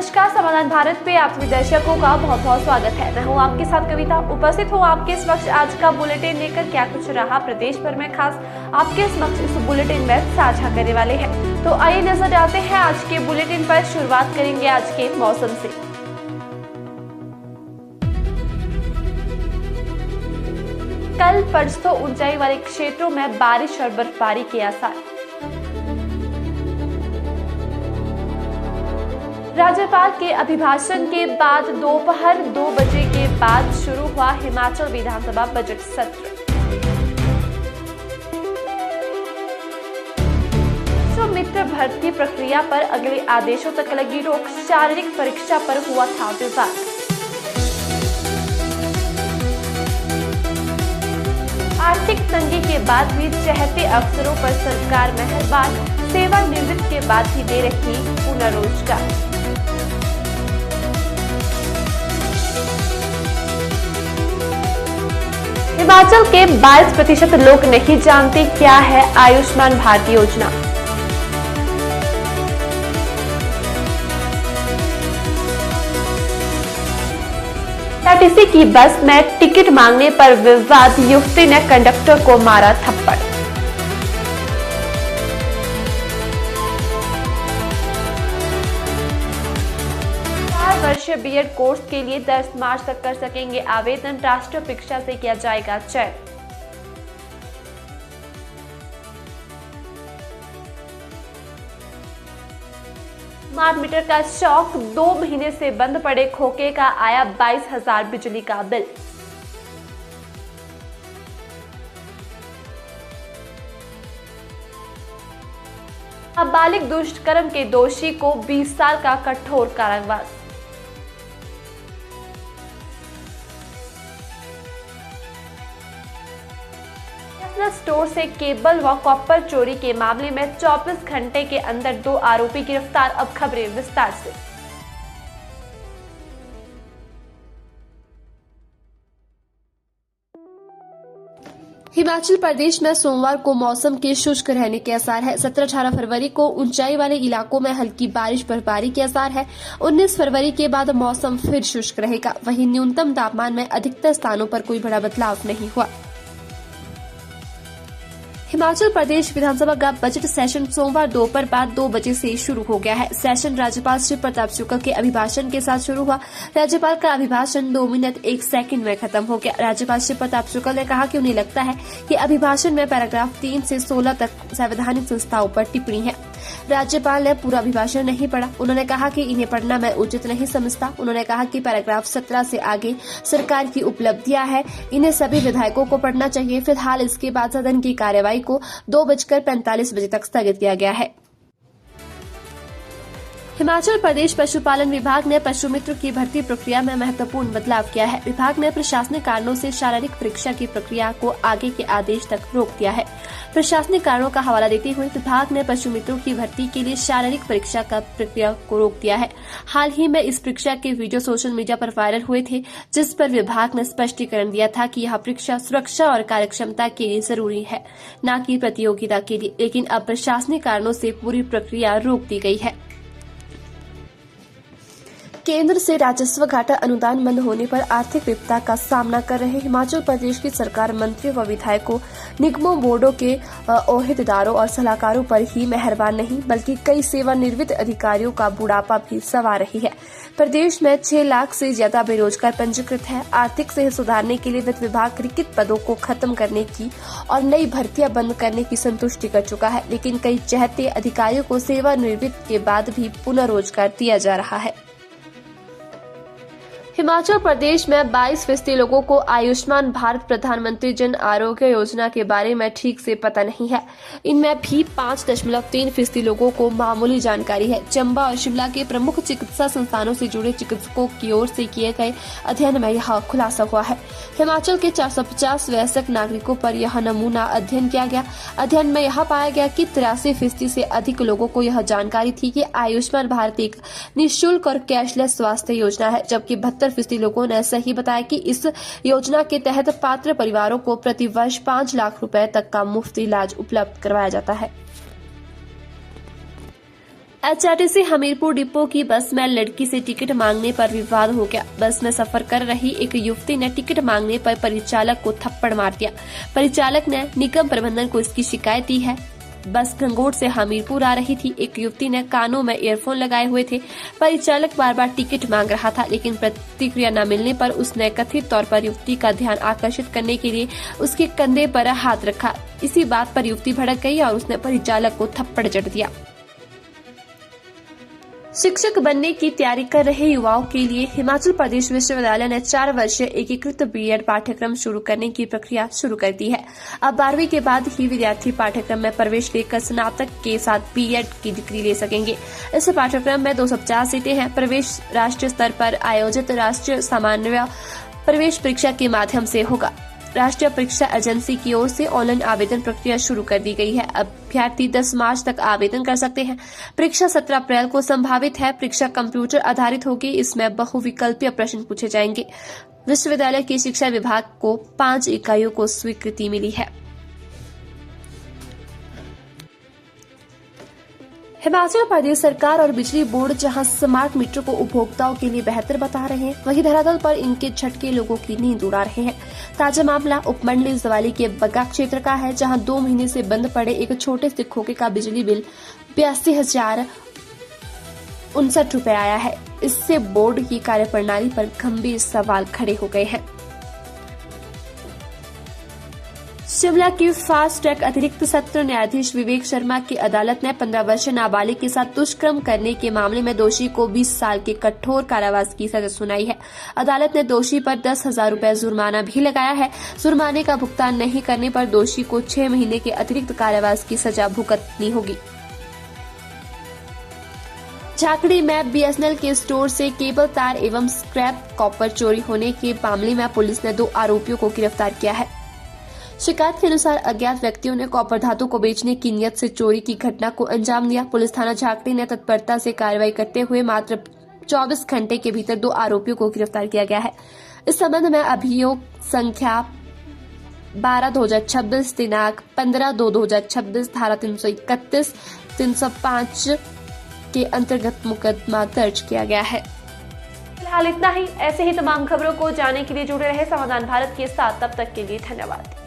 नमस्कार, समाधान भारत पे आप सभी दर्शकों का बहुत बहुत स्वागत है। मैं हूँ आपके साथ कविता, उपस्थित हूँ आपके समक्ष आज का बुलेटिन लेकर। क्या कुछ रहा प्रदेश भर में खास, आपके समक्ष इस बुलेटिन में साझा करने वाले हैं। तो आइए नजर डालते हैं आज के बुलेटिन पर। शुरुआत करेंगे आज के मौसम से। कल परसों ऊंचाई वाले क्षेत्रों में बारिश और बर्फबारी के आसार। राज्यपाल के अभिभाषण के बाद दोपहर 2 बजे के बाद शुरू हुआ हिमाचल विधानसभा बजट सत्र। मित्र भर्ती प्रक्रिया पर अगले आदेशों तक लगी रोक, शारीरिक परीक्षा पर हुआ था विवाद। आर्थिक तंगी के बाद भी चहते अफसरों पर सरकार मेहरबान, सेवानिवृत्त के बाद ही दे रही पुनर्रोजगार। हिमाचल के 22% लोग नहीं जानते क्या है आयुष्मान भारत योजना। आरटीसी की बस में टिकट मांगने पर विवाद, युवती ने कंडक्टर को मारा थप्पड़। 4 वर्षीय बीएड कोर्स के लिए 10 मार्च तक कर सकेंगे आवेदन, राष्ट्रीय परीक्षा से किया जाएगा चयन। स्मार्ट मीटर का शौक, 2 महीने से बंद पड़े खोखे का आया 22,000 बिजली का बिल। नाबालिग दुष्कर्म के दोषी को 20 साल का कठोर कारावास। स्टोर से केबल व कॉपर चोरी के मामले में 24 घंटे के अंदर 2 आरोपी गिरफ्तार। अब खबरें विस्तार से। हिमाचल प्रदेश में सोमवार को मौसम के शुष्क रहने के आसार है। 17-18 फरवरी को ऊंचाई वाले इलाकों में हल्की बारिश बर्फबारी के आसार है। 19 फरवरी के बाद मौसम फिर शुष्क रहेगा। वहीं न्यूनतम तापमान में अधिकतर स्थानों पर कोई बड़ा बदलाव नहीं हुआ। हिमाचल प्रदेश विधानसभा का बजट सेशन सोमवार दोपहर बाद 2 बजे से शुरू हो गया है। सेशन राज्यपाल श्री प्रताप शुक्ल के अभिभाषण के साथ शुरू हुआ। राज्यपाल का अभिभाषण 2 मिनट 1 सेकंड में खत्म हो गया। राज्यपाल श्री प्रताप शुक्ल ने कहा कि उन्हें लगता है कि अभिभाषण में पैराग्राफ 3 से 16 तक संवैधानिक संस्थाओं पर टिप्पणी है। राज्यपाल ने पूरा अभिभाषण नहीं पढ़ा। उन्होंने कहा कि इन्हें पढ़ना मैं उचित नहीं समझता। उन्होंने कहा कि पैराग्राफ 17 से आगे सरकार की उपलब्धियां हैं, इन्हें सभी विधायकों को पढ़ना चाहिए। फिलहाल इसके बाद सदन की कार्यवाही को 2:45 बजे तक स्थगित किया गया है। हिमाचल प्रदेश पशुपालन विभाग ने पशु मित्र की भर्ती प्रक्रिया में महत्वपूर्ण बदलाव किया है। विभाग ने प्रशासनिक कारणों से शारीरिक परीक्षा की प्रक्रिया को आगे के आदेश तक रोक दिया है। प्रशासनिक कारणों का हवाला देते हुए विभाग ने पशु मित्रों की भर्ती के लिए शारीरिक परीक्षा का प्रक्रिया को रोक दिया है। हाल ही में इस परीक्षा के वीडियो सोशल मीडिया पर वायरल हुए थे, जिस पर विभाग ने स्पष्टीकरण दिया था कि यह परीक्षा सुरक्षा और कार्यक्षमता के लिए जरूरी है, न कि प्रतियोगिता के लिए। लेकिन अब प्रशासनिक कारणों से पूरी प्रक्रिया रोक दी गई है। केंद्र से राजस्व घाटा अनुदान बंद होने पर आर्थिक विपदा का सामना कर रहे हिमाचल प्रदेश की सरकार मंत्रियों व विधायकों, निगमों, बोर्डों के ओहदेदारों और सलाहकारों पर ही मेहरबान नहीं, बल्कि कई सेवानिवृत्त अधिकारियों का बुढ़ापा भी सवार रही है। प्रदेश में 6 लाख से ज्यादा बेरोजगार पंजीकृत है। आर्थिक सेहत सुधारने के लिए वित्त विभाग रिक्त पदों को खत्म करने की और नई भर्तियां बंद करने की संतुष्टि कर चुका है, लेकिन कई चहते अधिकारियों को सेवानिवृत्त के बाद भी पुनर्रोजगार दिया जा रहा है। हिमाचल प्रदेश में 22% लोगों को आयुष्मान भारत प्रधानमंत्री जन आरोग्य योजना के बारे में ठीक से पता नहीं है। इनमें भी 5.3% लोगों को मामूली जानकारी है। चंबा और शिमला के प्रमुख चिकित्सा संस्थानों से जुड़े चिकित्सकों की ओर से किए गए अध्ययन में यह खुलासा हुआ है। हिमाचल के 450 वयस्क नागरिकों पर यह नमूना अध्ययन किया गया। अध्ययन में यह पाया गया कि 83% से अधिक लोगों को यह जानकारी थी कि आयुष्मान भारत एक निःशुल्क और कैशलेस स्वास्थ्य योजना है, जबकि 72% लोगों ने सही बताया कि इस योजना के तहत पात्र परिवारों को प्रति वर्ष 5 लाख रुपए तक का मुफ्त इलाज उपलब्ध करवाया जाता है। एचआरटीसी हमीरपुर डिपो की बस में लड़की से टिकट मांगने पर विवाद हो गया। बस में सफर कर रही एक युवती ने टिकट मांगने पर परिचालक को थप्पड़ मार दिया। परिचालक ने निगम प्रबंधन को इसकी शिकायत दी है। बस गंगोट से हमीरपुर आ रही थी। एक युवती ने कानों में ईयरफोन लगाए हुए थे। परिचालक बार बार टिकट मांग रहा था, लेकिन प्रतिक्रिया न मिलने पर उसने कथित तौर पर युवती का ध्यान आकर्षित करने के लिए उसके कंधे पर हाथ रखा। इसी बात पर युवती भड़क गई और उसने परिचालक को थप्पड़ जड़ दिया। शिक्षक बनने की तैयारी कर रहे युवाओं के लिए हिमाचल प्रदेश विश्वविद्यालय ने 4 वर्षीय एकीकृत बीएड पाठ्यक्रम शुरू करने की प्रक्रिया शुरू कर दी है। अब 12वीं के बाद ही विद्यार्थी पाठ्यक्रम में प्रवेश लेकर स्नातक के साथ बीएड की डिग्री ले सकेंगे। इस पाठ्यक्रम में 250 सीटें हैं। प्रवेश राष्ट्रीय स्तर पर आयोजित राष्ट्रीय सामान्य प्रवेश परीक्षा के माध्यम से होगा। राष्ट्रीय परीक्षा एजेंसी की ओर से ऑनलाइन आवेदन प्रक्रिया शुरू कर दी गई है। अभ्यर्थी 10 मार्च तक आवेदन कर सकते हैं। परीक्षा 17 अप्रैल को संभावित है। परीक्षा कंप्यूटर आधारित होगी। इसमें बहुविकल्पीय प्रश्न पूछे जाएंगे। विश्वविद्यालय की शिक्षा विभाग को 5 इकाइयों को स्वीकृति मिली है। हिमाचल प्रदेश सरकार और बिजली बोर्ड जहां स्मार्ट मीटर को उपभोक्ताओं के लिए बेहतर बता रहे हैं, वहीं धरातल पर इनके झटके लोगों की नींद उड़ा रहे हैं। ताजा मामला उपमंडली जवाली के बग्गा क्षेत्र का है, जहां 2 महीने से बंद पड़े एक छोटे से खोखे का बिजली बिल 82,059 रुपए आया है। इससे बोर्ड की कार्यप्रणाली पर गंभीर सवाल खड़े हो गए हैं। शिमला की फास्ट ट्रैक अतिरिक्त सत्र न्यायाधीश विवेक शर्मा की अदालत ने 15 वर्षीय नाबालिग के साथ दुष्कर्म करने के मामले में दोषी को 20 साल के कठोर कारावास की सजा सुनाई है। अदालत ने दोषी पर 10,000 रुपए जुर्माना भी लगाया है। जुर्माने का भुगतान नहीं करने पर दोषी को 6 महीने के अतिरिक्त कारावास की सजा भुगतनी होगी। झाकड़ी में बीएसएनएल के स्टोर से केबल तार एवं स्क्रैप कॉपर चोरी होने के मामले में पुलिस ने 2 आरोपियों को गिरफ्तार किया है। शिकायत के अनुसार अज्ञात व्यक्तियों ने कॉपर धातु को बेचने की नियत से चोरी की घटना को अंजाम दिया। पुलिस थाना झाकड़ी ने तत्परता से कार्रवाई करते हुए मात्र 24 घंटे के भीतर 2 आरोपियों को गिरफ्तार किया गया है। इस संबंध में अभियोग संख्या 12/2026 दिनांक 15/2/2026 धारा 331, 305 के अंतर्गत मुकदमा दर्ज किया गया है। फिलहाल इतना ही। ऐसे ही तमाम खबरों को जानने के लिए जुड़े रहे समाधान भारत के साथ। तब तक के लिए धन्यवाद।